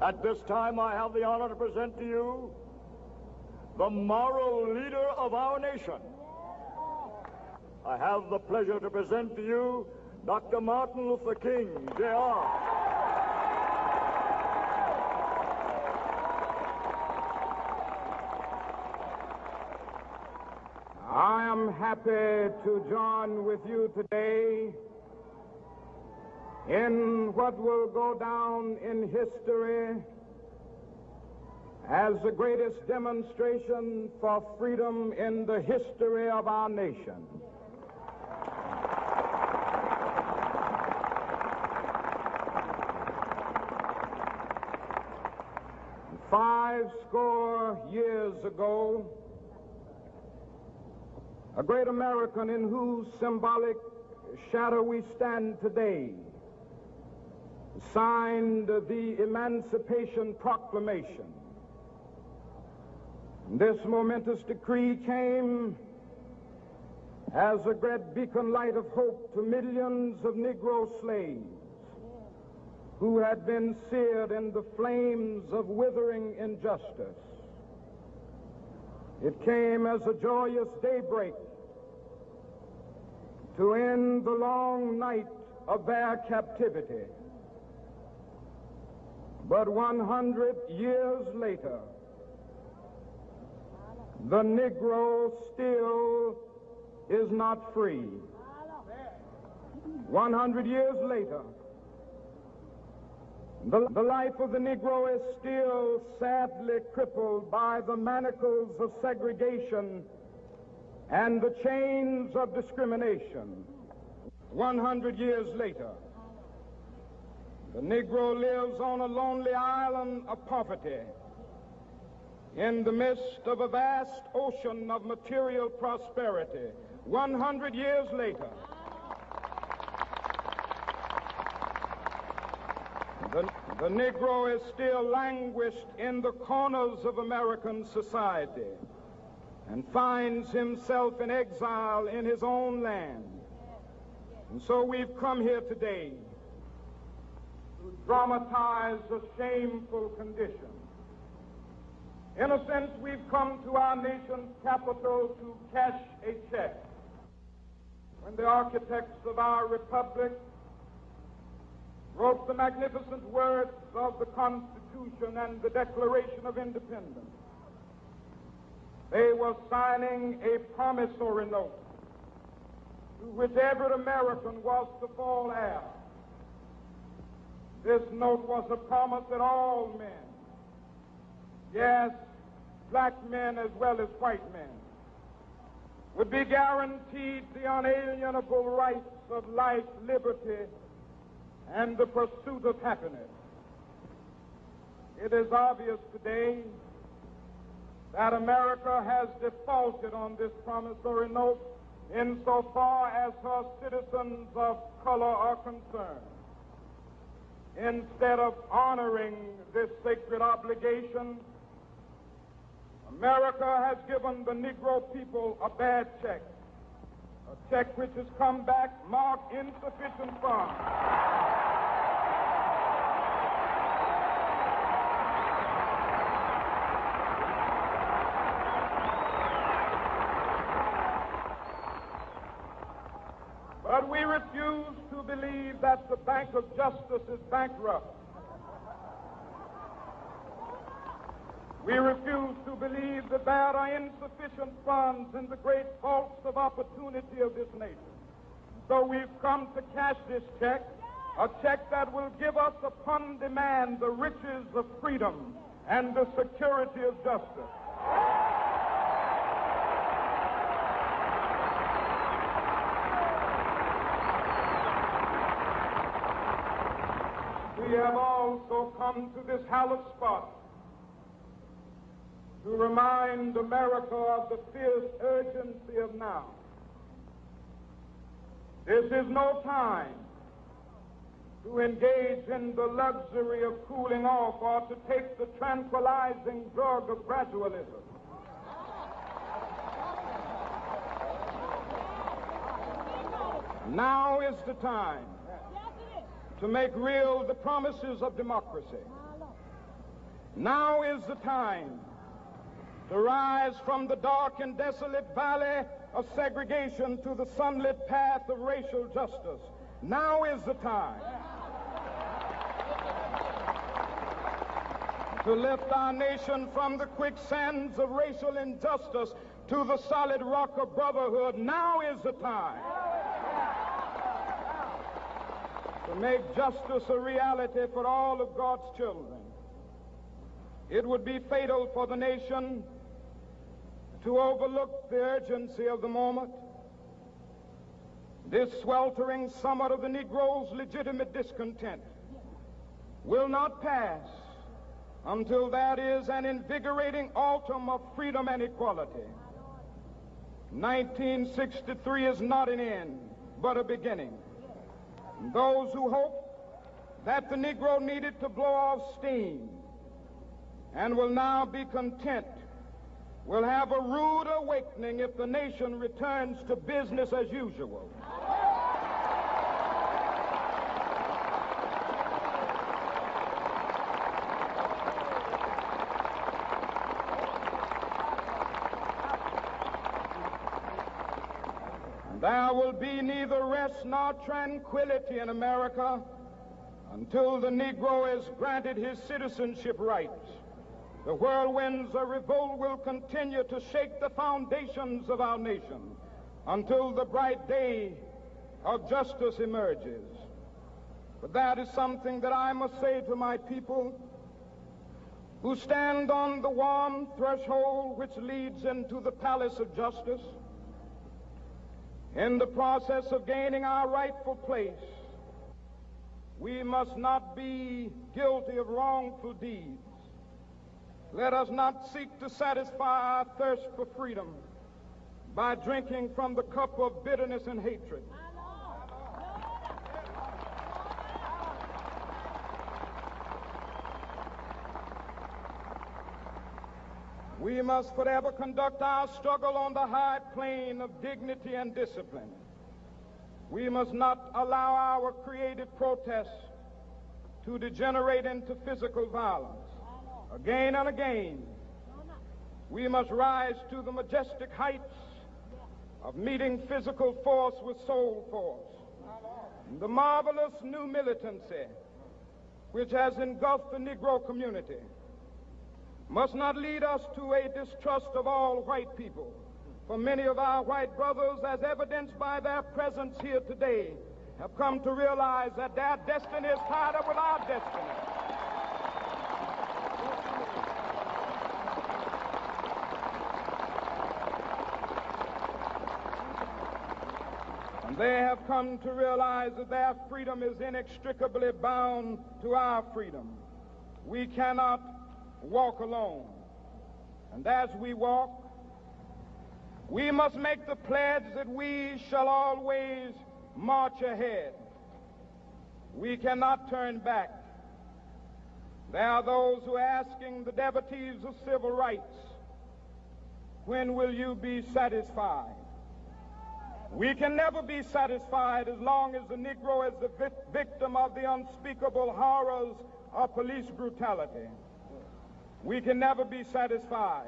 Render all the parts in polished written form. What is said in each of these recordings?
At this time, I have the honor to present to you the moral leader of our nation. I have the pleasure to present to you Dr. Martin Luther King, Jr. I am happy to join with you today in what will go down in history as the greatest demonstration for freedom in the history of our nation. $50 years ago, a great American in whose symbolic shadow we stand today signed the Emancipation Proclamation. This momentous decree came as a great beacon light of hope to millions of Negro slaves who had been seared in the flames of withering injustice. It came as a joyous daybreak to end the long night of their captivity. But 100 years later, the Negro still is not free. 100 years later, the life of the Negro is still sadly crippled by the manacles of segregation and the chains of discrimination. 100 years later, the Negro lives on a lonely island of poverty in the midst of a vast ocean of material prosperity. 100 years later, the Negro is still languished in the corners of American society and finds himself in exile in his own land. And so we've come here today to dramatize a shameful condition. In a sense, we've come to our nation's capital to cash a check. When the architects of our republic wrote the magnificent words of the Constitution and the Declaration of Independence, they were signing a promissory note to which every American was to fall heir. This note was a promise that all men, yes, black men as well as white men, would be guaranteed the unalienable rights of life, liberty, and the pursuit of happiness. It is obvious today that America has defaulted on this promissory note insofar as her citizens of color are concerned. Instead of honoring this sacred obligation, America has given the Negro people a bad check, a check which has come back marked insufficient funds. But we refuse to believe that the Bank of Justice is bankrupt. We refuse to believe that there are insufficient funds in the great vaults of opportunity of this nation. So we've come to cash this check, a check that will give us upon demand the riches of freedom and the security of justice. We have also come to this hallowed spot to remind America of the fierce urgency of now. This is no time to engage in the luxury of cooling off or to take the tranquilizing drug of gradualism. Now is the time to make real the promises of democracy. Now is the time to rise from the dark and desolate valley of segregation to the sunlit path of racial justice. Now is the time to lift our nation from the quicksands of racial injustice to the solid rock of brotherhood. Now is the time to make justice a reality for all of God's children. It would be fatal for the nation to overlook the urgency of the moment. This sweltering summit of the Negro's legitimate discontent will not pass until that is an invigorating autumn of freedom and equality. 1963 is not an end, but a beginning. Those who hope that the Negro needed to blow off steam and will now be content will have a rude awakening if the nation returns to business as usual. There will be neither rest nor tranquility in America until the Negro is granted his citizenship rights. The whirlwinds of revolt will continue to shake the foundations of our nation until the bright day of justice emerges. But that is something that I must say to my people who stand on the warm threshold which leads into the palace of justice. In the process of gaining our rightful place, we must not be guilty of wrongful deeds. Let us not seek to satisfy our thirst for freedom by drinking from the cup of bitterness and hatred. We must forever conduct our struggle on the high plane of dignity and discipline. We must not allow our creative protests to degenerate into physical violence. Again and again, we must rise to the majestic heights of meeting physical force with soul force. The marvelous new militancy which has engulfed the Negro community must not lead us to a distrust of all white people. For many of our white brothers, as evidenced by their presence here today, have come to realize that their destiny is tied up with our destiny. And they have come to realize that their freedom is inextricably bound to our freedom. We cannot walk alone. And as we walk, we must make the pledge that we shall always march ahead. We cannot turn back. There are those who are asking the devotees of civil rights, when will you be satisfied? We can never be satisfied as long as the Negro is the victim of the unspeakable horrors of police brutality. We can never be satisfied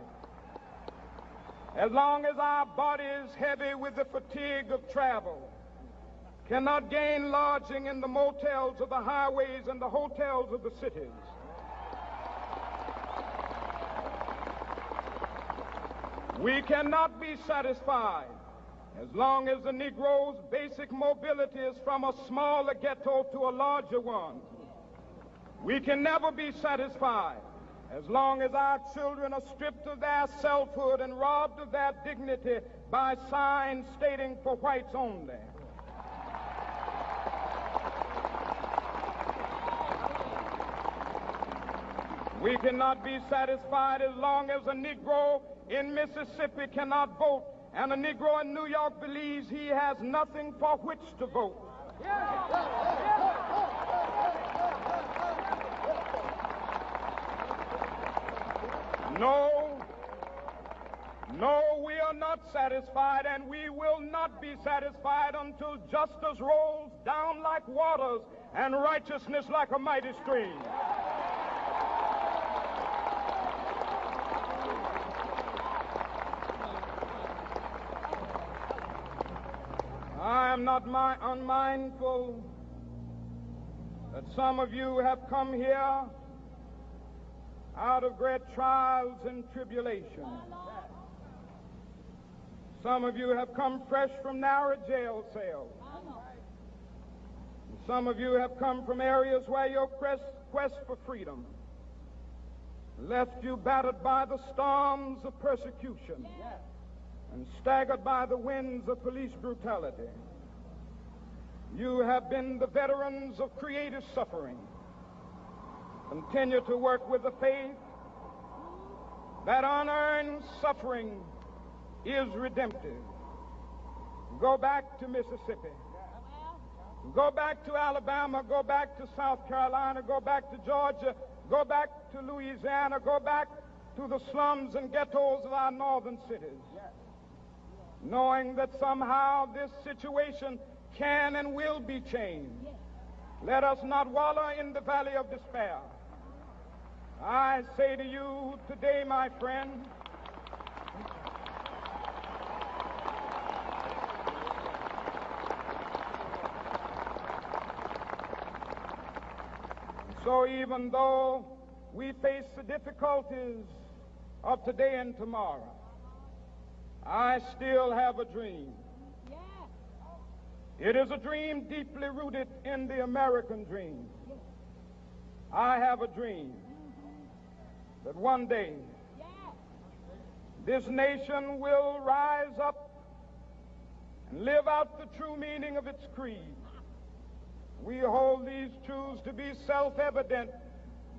as long as our body is heavy with the fatigue of travel, cannot gain lodging in the motels of the highways and the hotels of the cities. We cannot be satisfied as long as the Negro's basic mobility is from a smaller ghetto to a larger one. We can never be satisfied as long as our children are stripped of their selfhood and robbed of their dignity by signs stating for whites only. We cannot be satisfied as long as a Negro in Mississippi cannot vote and a Negro in New York believes he has nothing for which to vote. No, we are not satisfied, and we will not be satisfied until justice rolls down like waters and righteousness like a mighty stream. not unmindful that some of you have come here out of great trials and tribulations. Some of you have come fresh from narrow jail cells. Some of you have come from areas where your quest for freedom left you battered by the storms of persecution and staggered by the winds of police brutality. You have been the veterans of creative suffering. Continue to work with the faith that unearned suffering is redemptive. Go back to Mississippi. Go back to Alabama. Go back to South Carolina. Go back to Georgia. Go back to Louisiana. Go back to the slums and ghettos of our northern cities, knowing that somehow this situation can and will be changed. Let us not wallow in the valley of despair. I say to you today, my friend, so even though we face the difficulties of today and tomorrow, I still have a dream. It is a dream deeply rooted in the American dream. I have a dream that one day this nation will rise up and live out the true meaning of its creed. We hold these truths to be self-evident,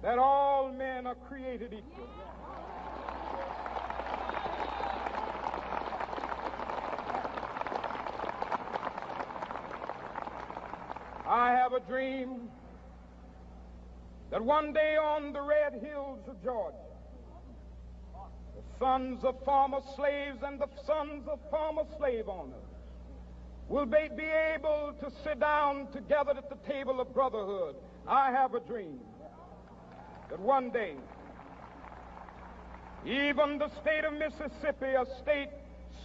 that all men are created equal. I have a dream that one day on the red hills of Georgia, the sons of former slaves and the sons of former slave owners will be able to sit down together at the table of brotherhood. I have a dream that one day even the state of Mississippi, a state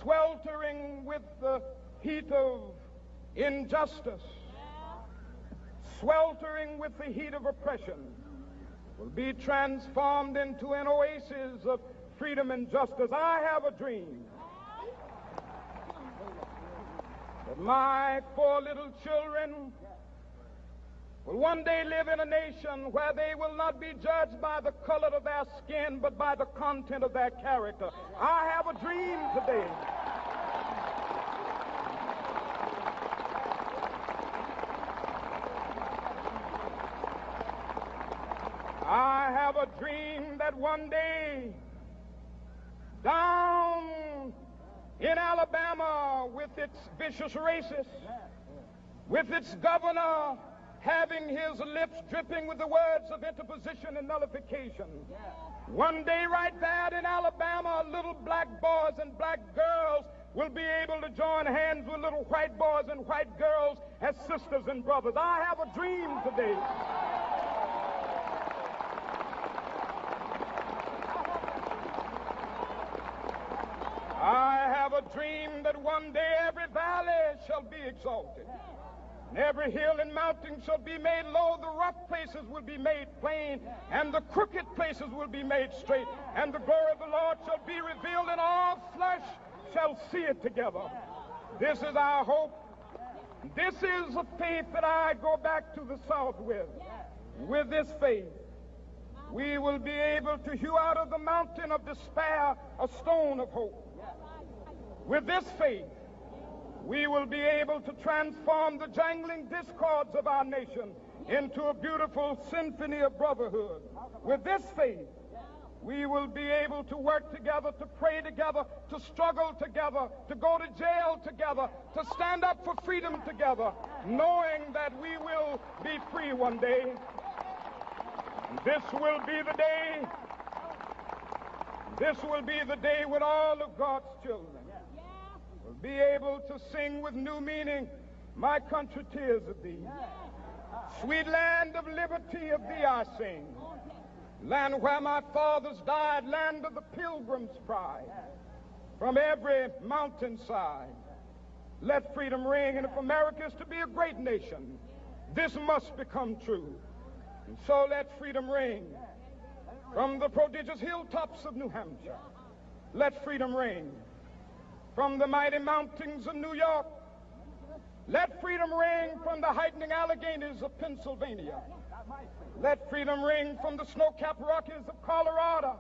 sweltering with the heat of injustice, sweltering with the heat of oppression, will be transformed into an oasis of freedom and justice. I have a dream that my 4 little children will one day live in a nation where they will not be judged by the color of their skin, but by the content of their character. I have a dream today I have a dream that one day down in Alabama, with its vicious racists, with its governor having his lips dripping with the words of interposition and nullification, one day right there in Alabama, little black boys and black girls will be able to join hands with little white boys and white girls as sisters and brothers. I have a dream today I have a dream that one day every valley shall be exalted, and every hill and mountain shall be made low. The rough places will be made plain, and the crooked places will be made straight, and the glory of the Lord shall be revealed, and all flesh shall see it together. This is our hope. This is a faith that I go back to the South with. With this faith, we will be able to hew out of the mountain of despair a stone of hope. With this faith, we will be able to transform the jangling discords of our nation into a beautiful symphony of brotherhood. With this faith, we will be able to work together, to pray together, to struggle together, to go to jail together, to stand up for freedom together, knowing that we will be free one day. This will be the day. This will be the day when all of God's children will be able to sing with new meaning, "My country, 'tis of thee. Sweet land of liberty, of thee I sing. Land where my fathers died, land of the pilgrim's pride. From every mountainside Let freedom ring. And if America is to be a great nation, this must become true. And so let freedom ring from the prodigious hilltops of New Hampshire. Let freedom ring from the mighty mountains of New York. Let freedom ring from the heightening Alleghenies of Pennsylvania. Let freedom ring from the snow-capped Rockies of Colorado.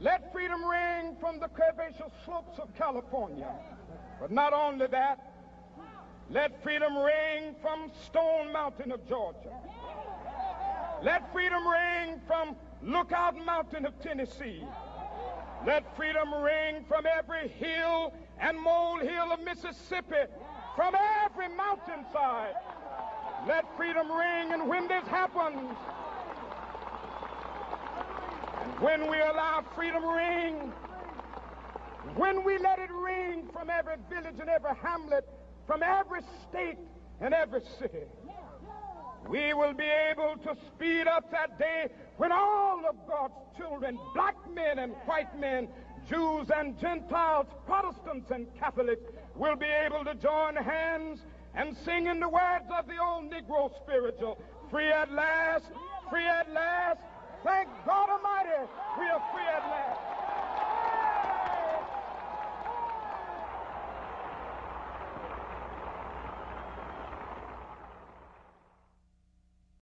Let freedom ring from the curvaceous slopes of California. But not only that, let freedom ring from Stone Mountain of Georgia. Let freedom ring from Lookout Mountain of Tennessee. Let freedom ring from every hill and molehill of Mississippi, from every mountainside. Let freedom ring, and when this happens, and when we allow freedom ring, when we let it ring from every village and every hamlet, from every state and every city, we will be able to speed up that day when all of God's children, black men and white men, Jews and Gentiles, Protestants and Catholics, will be able to join hands and sing in the words of the old Negro spiritual, free at last, thank God Almighty, we are free at last.